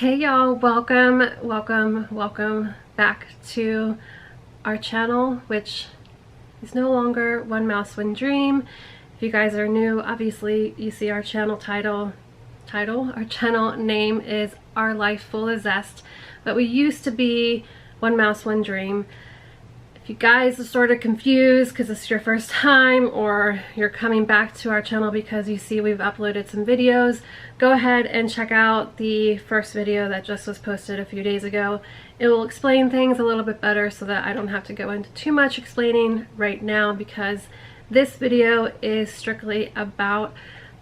Hey y'all, welcome back to our channel, which is no longer One Mouse One Dream. If you guys are new, obviously you see our channel title. Our channel name is Our Life Full of Zest, but we used to be One Mouse One Dream. If you guys are sort of confused because it's your first time, or you're coming back to our channel because you see we've uploaded some videos, go ahead and check out the first video that just was posted a few days ago. It will explain things a little bit better so that I don't have to go into too much explaining right now, because this video is strictly about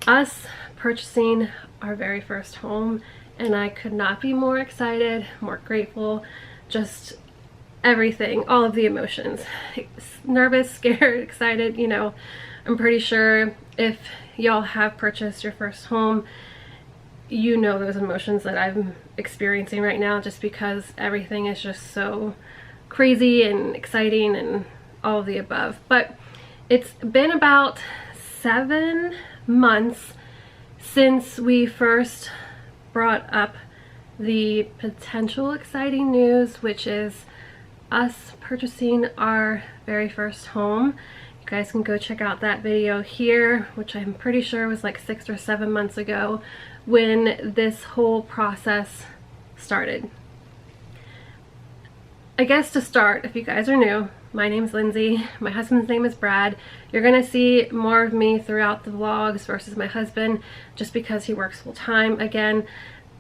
us purchasing our very first home, and I could not be more excited, more grateful, just everything, all of the emotions. Nervous, scared, excited, you know. I'm pretty sure if y'all have purchased your first home, you know those emotions that I'm experiencing right now, just because everything is just so crazy and exciting and all of the above. But it's been about 7 months since we first brought up the potential exciting news, which is us purchasing our very first home. You guys can go check out that video here, which I'm pretty sure was like 6 or 7 months ago when this whole process started. I guess to start, if you guys are new, my name's Lindsay, my husband's name is Brad. You're gonna see more of me throughout the vlogs versus my husband, just because he works full time. Again,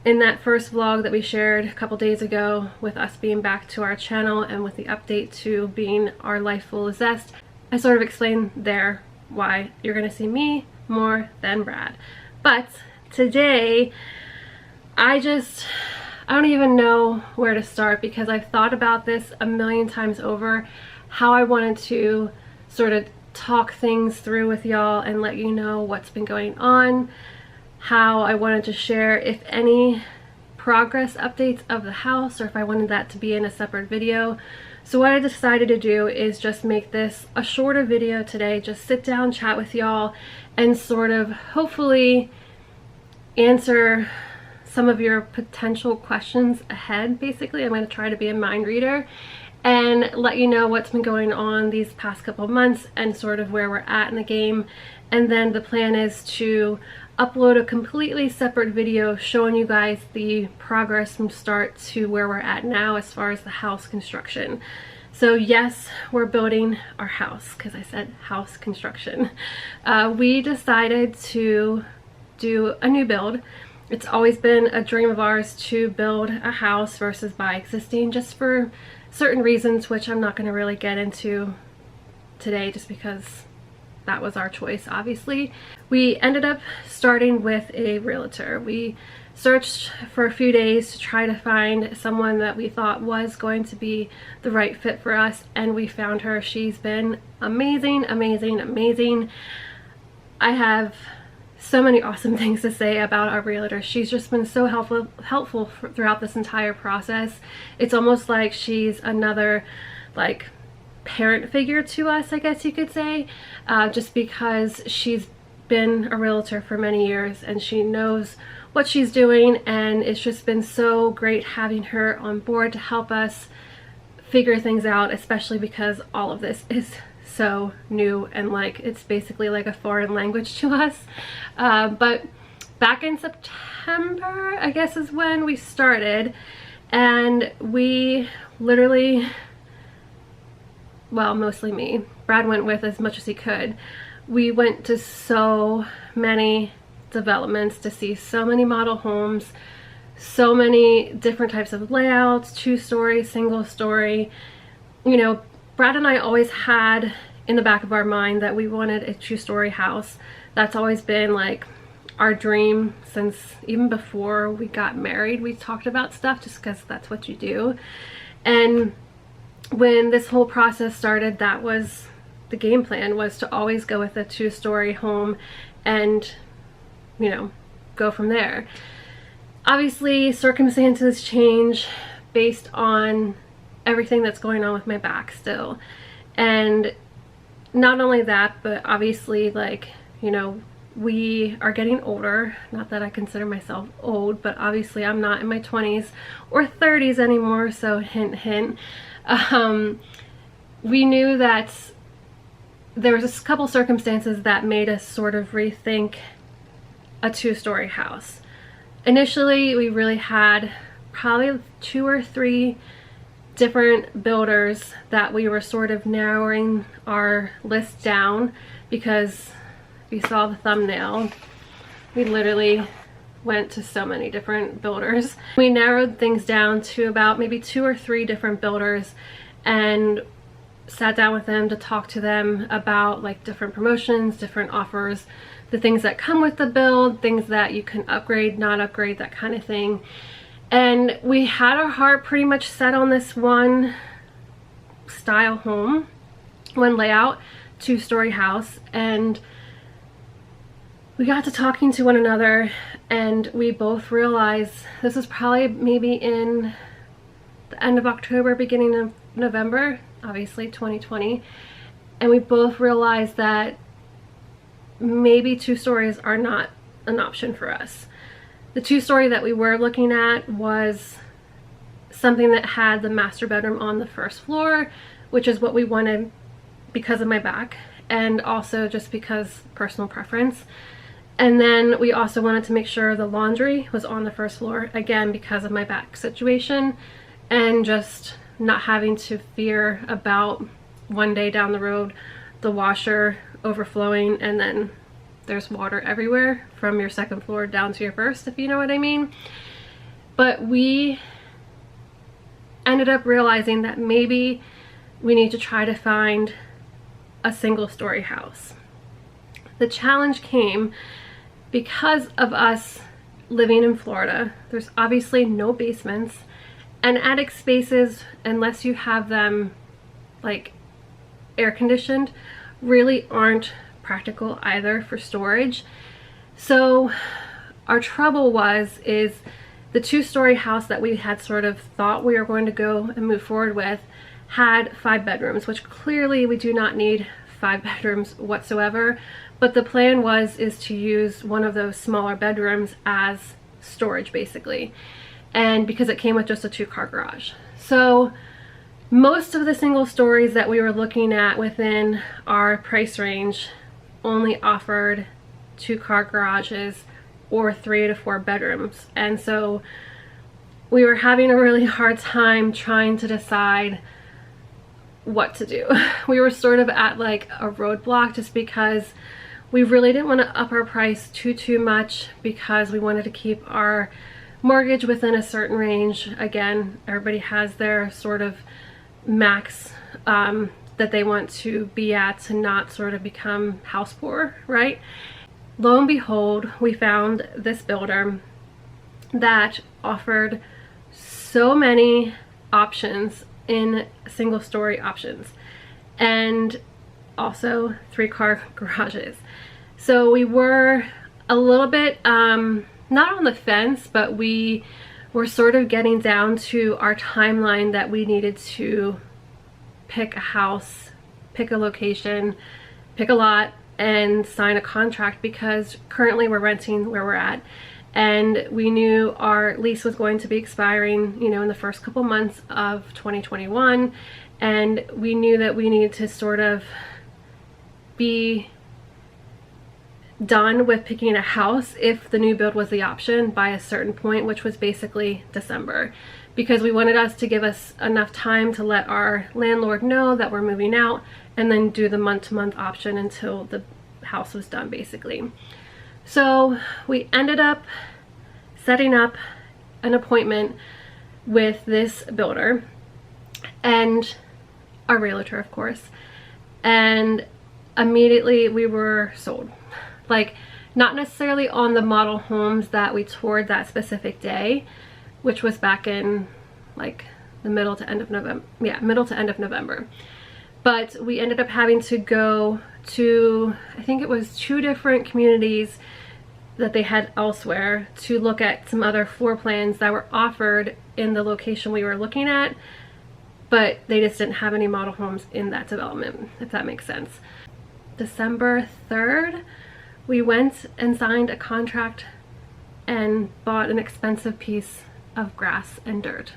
in that first vlog that we shared a couple days ago with us being back to our channel and with the update to being Our Life Full of Zest, I sort of explained there why you're gonna see me more than Brad. But today, I don't even know where to start, because I've thought about this a million times over, how I wanted to sort of talk things through with y'all and let you know what's been going on, how I wanted to share, if any, progress updates of the house, or if I wanted that to be in a separate video. So what I decided to do is just make this a shorter video today, just sit down, chat with y'all, and sort of hopefully answer some of your potential questions ahead. Basically, I'm going to try to be a mind reader and let you know what's been going on these past couple months and sort of where we're at in the game. And then the plan is to upload a completely separate video showing you guys the progress from start to where we're at now as far as the house construction. So yes, we're building our house, because I said house construction. We decided to do a new build. It's always been a dream of ours to build a house versus buy existing, just for certain reasons, which I'm not going to really get into today, just because that was our choice, obviously. We ended up starting with a realtor. We searched for a few days to try to find someone that we thought was going to be the right fit for us, and we found her. She's been amazing, amazing, amazing. I have so many awesome things to say about our realtor. She's just been so helpful throughout this entire process. It's almost like she's another, like, parent figure to us, I guess you could say, just because she's been a realtor for many years and she knows what she's doing, and it's just been so great having her on board to help us figure things out, especially because all of this is so new and like it's basically like a foreign language to us. But back in September, I guess, is when we started, and we literally, well, mostly me, Brad went with as much as he could. We went to so many developments to see so many model homes, so many different types of layouts, 2-story, single story. You know, Brad and I always had in the back of our mind that we wanted a 2-story house. That's always been like our dream since even before we got married. We talked about stuff just because that's what you do. And when this whole process started, that was the game plan, was to always go with a 2-story home and, you know, go from there. Obviously, circumstances change based on everything that's going on with my back still. And not only that, but obviously, like, you know, we are getting older. Not that I consider myself old, but obviously I'm not in my 20s or 30s anymore, so hint hint. We knew that there was a couple circumstances that made us sort of rethink a 2-story house. Initially, we really had probably 2 or 3 different builders that we were sort of narrowing our list down, because if you saw the thumbnail, we literally went to so many different builders. We narrowed things down to about maybe 2 or 3 different builders and sat down with them to talk to them about like different promotions, different offers, the things that come with the build, things that you can upgrade, not upgrade, that kind of thing. And we had our heart pretty much set on this one style home, one layout, 2-story house. And we got to talking to one another, and we both realized, this was probably maybe in the end of October, beginning of November, obviously 2020. And we both realized that maybe 2 stories are not an option for us. The 2-story that we were looking at was something that had the master bedroom on the first floor, which is what we wanted because of my back, and also just because personal preference. And then we also wanted to make sure the laundry was on the first floor, again because of my back situation, and just not having to fear about one day down the road the washer overflowing and then there's water everywhere from your second floor down to your first, if you know what I mean. But we ended up realizing that maybe we need to try to find a 1-story house. The challenge came because of us living in Florida. There's obviously no basements, and attic spaces, unless you have them like air conditioned, really aren't practical either for storage. So our trouble is the 2-story house that we had sort of thought we were going to go and move forward with had 5 bedrooms, which clearly we do not need 5 bedrooms whatsoever. But the plan is to use one of those smaller bedrooms as storage basically, and because it came with just a 2-car garage. So most of the single stories that we were looking at within our price range only offered 2-car garages or 3 to 4 bedrooms. And so we were having a really hard time trying to decide what to do. We were sort of at like a roadblock just because we really didn't want to up our price too much, because we wanted to keep our mortgage within a certain range. Again, everybody has their sort of max that they want to be at to not sort of become house poor, right? Lo and behold, we found this builder that offered so many options in 1-story options, and also 3-car garages. So we were a little bit not on the fence, but we were sort of getting down to our timeline that we needed to pick a house, pick a location, pick a lot, and sign a contract, because currently we're renting where we're at, and we knew our lease was going to be expiring, you know, in the first couple months of 2021, and we knew that we needed to sort of be done with picking a house if the new build was the option by a certain point, which was basically December, because we wanted us to give us enough time to let our landlord know that we're moving out, and then do the month-to-month option until the house was done basically. So we ended up setting up an appointment with this builder and our realtor, of course, and immediately we were sold. Like, not necessarily on the model homes that we toured that specific day, which was back in like the middle to end of November. Yeah, middle to end of November. But we ended up having to go to, I think it was 2 different communities that they had elsewhere to look at some other floor plans that were offered in the location we were looking at, but they just didn't have any model homes in that development, if that makes sense. December 3rd, we went and signed a contract and bought an expensive piece of grass and dirt.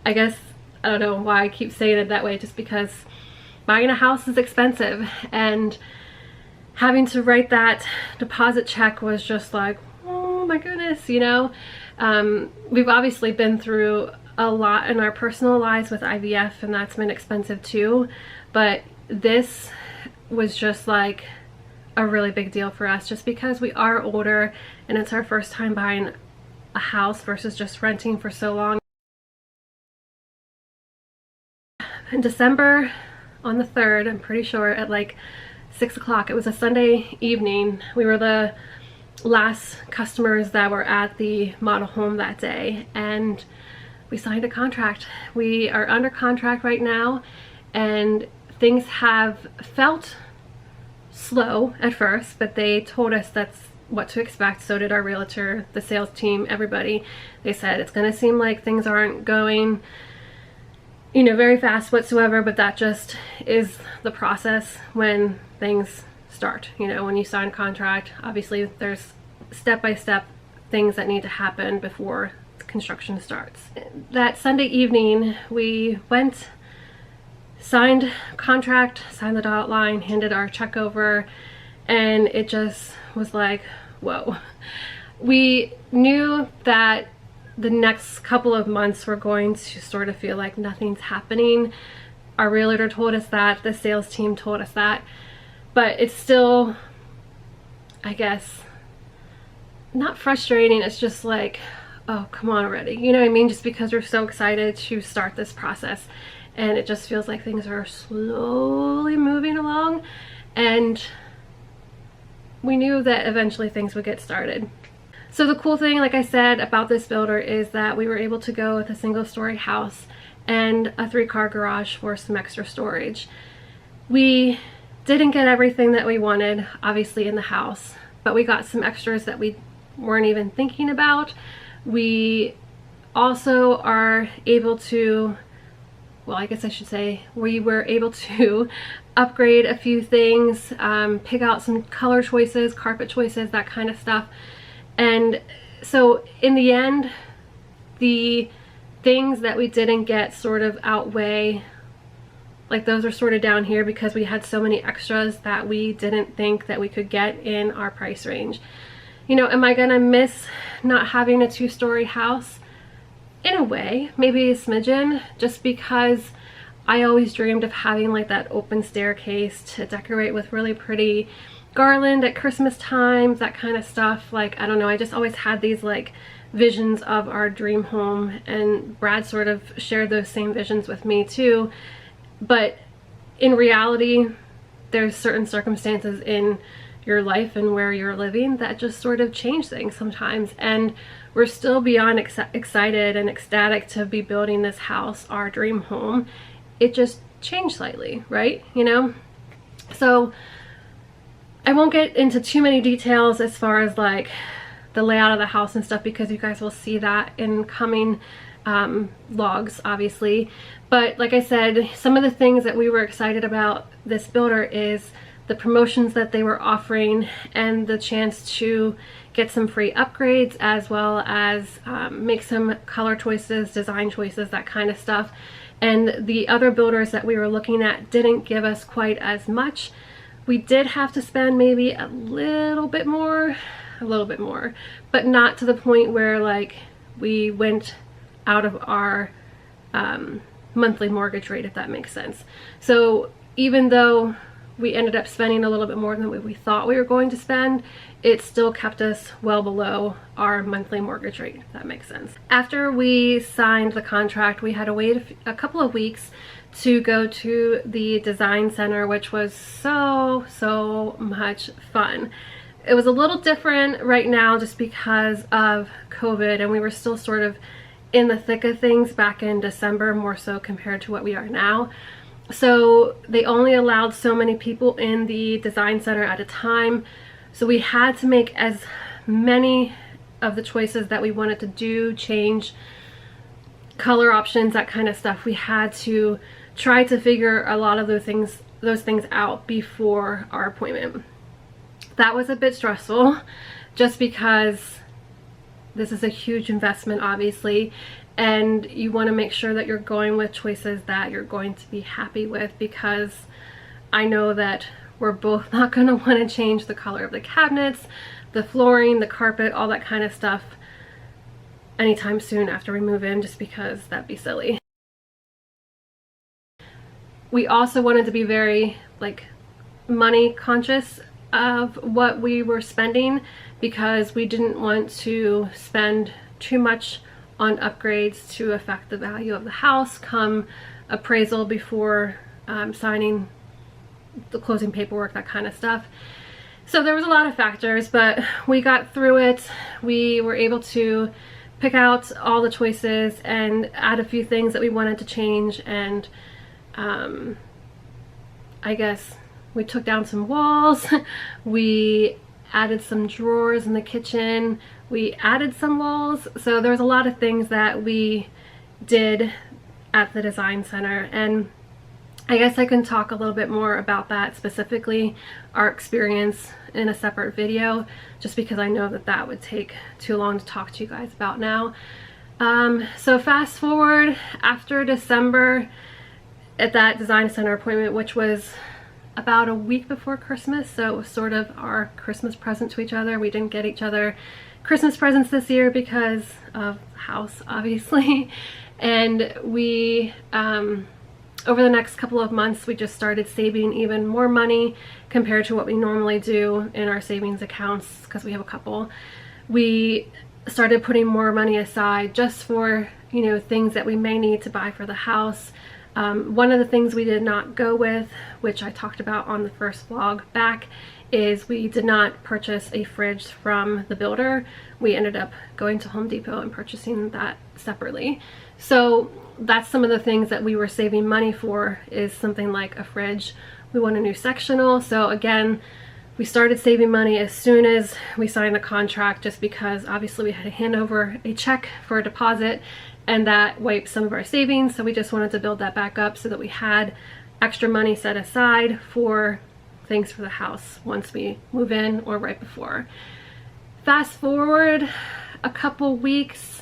I guess, I don't know why I keep saying it that way, just because buying a house is expensive, and having to write that deposit check was just like, oh my goodness, you know. We've obviously been through a lot in our personal lives with IVF, and that's been expensive too, but this was just like a really big deal for us, just because we are older and it's our first time buying a house versus just renting for so long. In December on the 3rd, I'm pretty sure at like 6 o'clock, it was a Sunday evening, we were the last customers that were at the model home that day, and we signed a contract. We are under contract right now, and things have felt slow at first, but they told us that's what to expect. So did our realtor, the sales team, everybody. They said it's going to seem like things aren't going, you know, very fast whatsoever, but that just is the process when things start. You know, when you sign a contract, obviously there's step-by-step things that need to happen before construction starts. That Sunday evening, we went, signed contract, signed the dotted line, handed our check over, and it just was like, whoa. We knew that the next couple of months were going to sort of feel like nothing's happening. Our realtor told us that, the sales team told us that, but it's still, I guess, not frustrating. It's just like, oh, come on already. You know what I mean? Just because we're so excited to start this process, and it just feels like things are slowly moving along, and we knew that eventually things would get started. So the cool thing, like I said, about this builder is that we were able to go with a single-story house and a 3-car garage for some extra storage. We didn't get everything that we wanted, obviously, in the house, but we got some extras that we weren't even thinking about. We also are able to, well, I guess I should say, we were able to upgrade a few things, pick out some color choices, carpet choices, that kind of stuff. And so in the end, the things that we didn't get sort of outweigh, like those are sort of down here because we had so many extras that we didn't think that we could get in our price range. You know, am I gonna miss not having a 2-story house? In a way, maybe a smidgen, just because I always dreamed of having like that open staircase to decorate with really pretty garland at Christmas time, that kind of stuff. Like, I don't know, I just always had these like visions of our dream home, and Brad sort of shared those same visions with me too. But in reality, there's certain circumstances in your life and where you're living that just sort of change things sometimes, and we're still beyond excited and ecstatic to be building this house, our dream home. It just changed slightly, right? You know, so I won't get into too many details as far as like the layout of the house and stuff, because you guys will see that in coming vlogs, obviously. But like I said, some of the things that we were excited about this builder is the promotions that they were offering and the chance to get some free upgrades, as well as make some color choices, design choices, that kind of stuff. And the other builders that we were looking at didn't give us quite as much. We did have to spend maybe a little bit more, but not to the point where like we went out of our monthly mortgage rate, if that makes sense. So even though we ended up spending a little bit more than we thought we were going to spend, it still kept us well below our monthly mortgage rate, if that makes sense. After we signed the contract, we had to wait a couple of weeks to go to the design center, which was so much fun. It was a little different right now just because of COVID, and we were still sort of in the thick of things back in December, more so compared to what we are now. So they only allowed so many people in the design center at a time. So we had to make as many of the choices that we wanted to do, change color options, that kind of stuff. We had to try to figure a lot of those things out before our appointment. That was a bit stressful just because this is a huge investment, obviously, and you want to make sure that you're going with choices that you're going to be happy with, because I know that we're both not going to want to change the color of the cabinets, the flooring, the carpet, all that kind of stuff anytime soon after we move in, just because that'd be silly. We also wanted to be very like money conscious of what we were spending, because we didn't want to spend too much on upgrades to affect the value of the house come appraisal before signing the closing paperwork, that kind of stuff. So there was a lot of factors, but we got through it. We were able to pick out all the choices and add a few things that we wanted to change, and I guess we took down some walls, we added some drawers in the kitchen, we added some walls. So there's a lot of things that we did at the design center, and I guess I can talk a little bit more about that, specifically our experience, in a separate video, just because I know that that would take too long to talk to you guys about now. So fast forward after December, at that design center appointment, which was about a week before Christmas, so it was sort of our Christmas present to each other. We didn't get each other Christmas presents this year because of the house, obviously. And we over the next couple of months, we just started saving even more money compared to what we normally do in our savings accounts, because we have a couple. We started putting more money aside just for, you know, things that we may need to buy for the house. One of the things we did not go with, which I talked about on the first vlog back, is we did not purchase a fridge from the builder. We ended up going to Home Depot and purchasing that separately. So that's some of the things that we were saving money for, is something like a fridge. We want a new sectional. So again, we started saving money as soon as we signed the contract, just because obviously we had to hand over a check for a deposit, and that wiped some of our savings. So we just wanted to build that back up so that we had extra money set aside for things for the house once we move in or right before. Fast forward a couple weeks,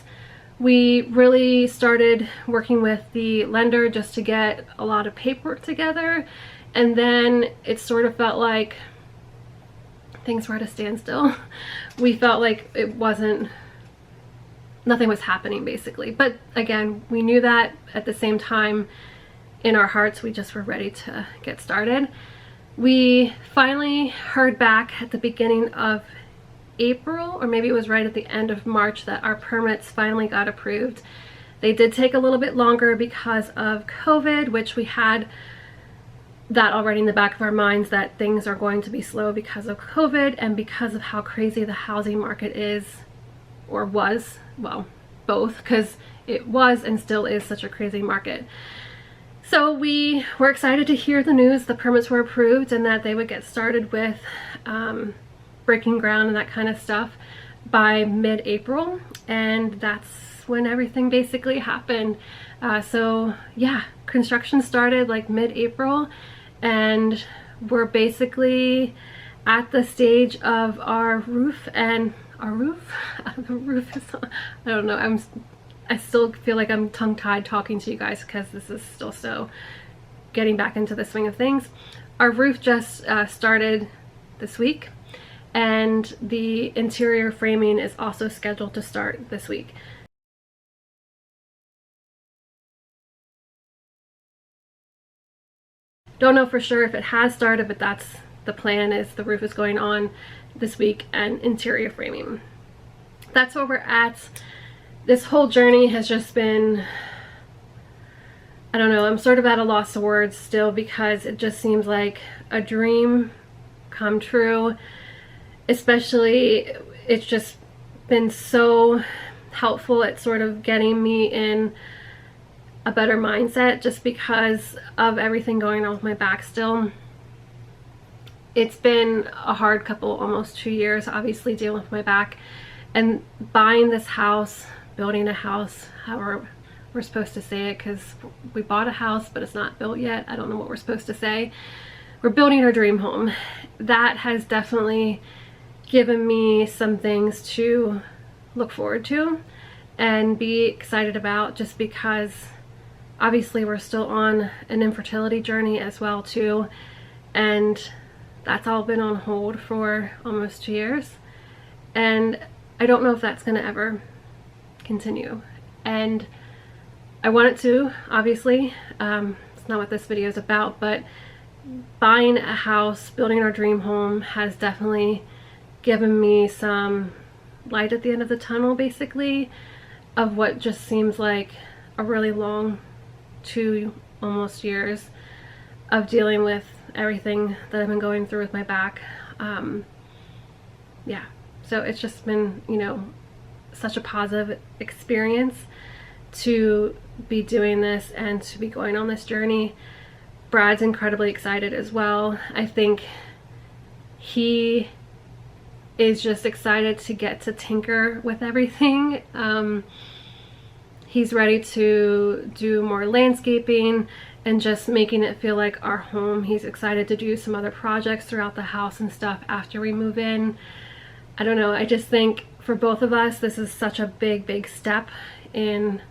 we really started working with the lender just to get a lot of paperwork together, and then it sort of felt like things were at a standstill. We felt like it wasn't, nothing was happening basically. But again, we knew that at the same time in our hearts, we just were ready to get started. We finally heard back at the beginning of April, or maybe it was right at the end of March, that our permits finally got approved. They did take a little bit longer because of COVID, which we had that already in the back of our minds, that things are going to be slow because of COVID and because of how crazy the housing market is, or was, well, both, because it was and still is such a crazy market. So we were excited to hear the news, the permits were approved, and that they would get started with breaking ground and that kind of stuff by mid-April, and that's when everything basically happened. So yeah, construction started like mid-April, and we're basically at the stage of our roof, and our roof, the roof is, I don't know, I still feel like I'm tongue-tied talking to you guys because this is still so getting back into the swing of things. Our roof just started this week, and the interior framing is also scheduled to start this week. Don't know for sure if it has started, but that's the plan, is the roof is going on this week and interior framing. That's where we're at. This whole journey has just been, I don't know, I'm sort of at a loss of words still, because it just seems like a dream come true. Especially, it's just been so helpful at sort of getting me in a better mindset, just because of everything going on with my back still. It's been a hard couple, almost 2 years, obviously, dealing with my back, and buying this house, building a house, however we're supposed to say it, because we bought a house but it's not built yet. I don't know what we're supposed to say. we're building our dream home. That has definitely given me some things to look forward to and be excited about, just because obviously we're still on an infertility journey as well too, and that's all been on hold for almost 2 years, and I don't know if that's going to ever continue. And I want it to, obviously. It's not what this video is about, but buying a house, building our dream home has definitely given me some light at the end of the tunnel, basically, of what just seems like a really long 2 almost years of dealing with everything that I've been going through with my back. Yeah, so it's just been, you know, such a positive experience to be doing this and to be going on this journey. Brad's incredibly excited as well. I think he is just excited to get to tinker with everything. He's ready to do more landscaping and just making it feel like our home. He's excited to do some other projects throughout the house and stuff after we move in. I don't know, I just think for both of us this is such a big step in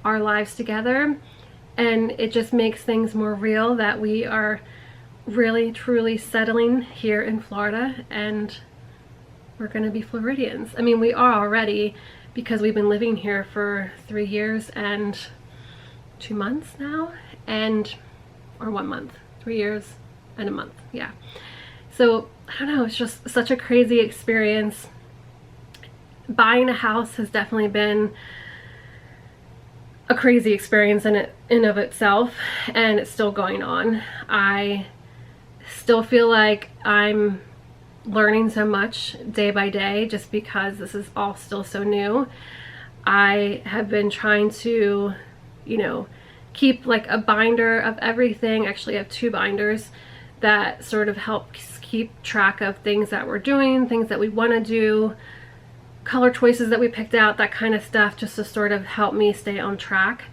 our lives together, and it just makes things more real that we are really truly settling here in Florida, and we're going to be Floridians. I mean, we are already, because we've been living here for 3 years and 2 months now, or 1 month, 3 years and a month, yeah. So I don't know, it's just such a crazy experience. Buying a house has definitely been a crazy experience in of itself, and it's still going on. I still feel like I'm learning so much day by day, just because this is all still so new. I have been trying to, you know, keep like a binder of everything. Actually, I have 2 binders that sort of help keep track of things that we're doing, things that we want to do, color choices that we picked out, that kind of stuff, just to sort of help me stay on track.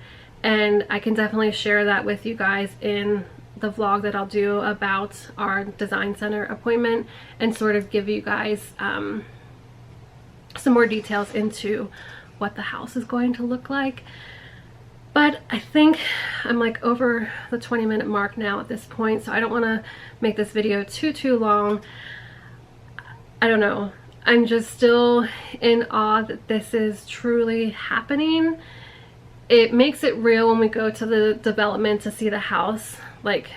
And I can definitely share that with you guys in the vlog that I'll do about our design center appointment, and sort of give you guys some more details into what the house is going to look like. But I think I'm like over the 20-minute mark now at this point, so I don't want to make this video too long. I don't know, I'm just still in awe that this is truly happening. It makes it real when we go to the development to see the house, like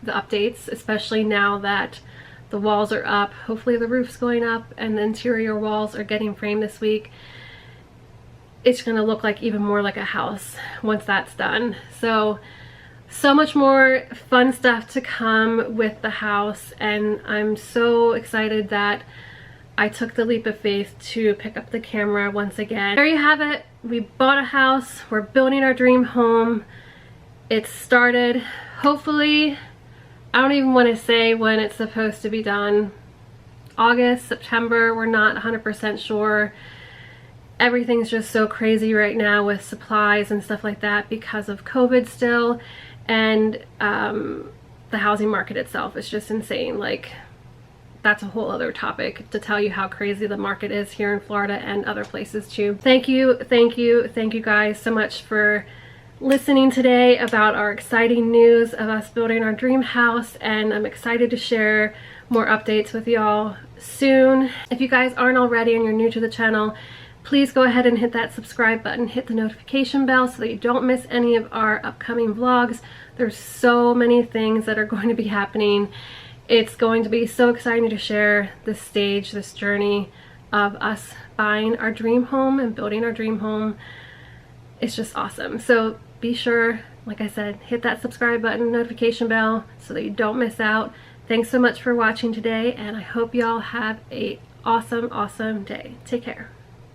the updates, especially now that the walls are up. Hopefully the roof's going up and the interior walls are getting framed this week. It's gonna look like even more like a house once that's done. So much more fun stuff to come with the house, and I'm so excited that I took the leap of faith to pick up the camera once again. There you have it. We bought a house. We're building our dream home. It's started. Hopefully, I don't even want to say when it's supposed to be done. August, September, we're not 100% sure. Everything's just so crazy right now with supplies and stuff like that because of COVID still, and the housing market itself is just insane. Like, that's a whole other topic to tell you how crazy the market is here in Florida and other places too. Thank you guys so much for listening today about our exciting news of us building our dream house, and I'm excited to share more updates with y'all soon. If you guys aren't already and you're new to the channel, please go ahead and hit that subscribe button, hit the notification bell so that you don't miss any of our upcoming vlogs. There's so many things that are going to be happening. It's going to be so exciting to share this stage, this journey of us buying our dream home and building our dream home. It's just awesome. So be sure, like I said, hit that subscribe button, notification bell so that you don't miss out. Thanks so much for watching today, and I hope y'all have a awesome day. Take care.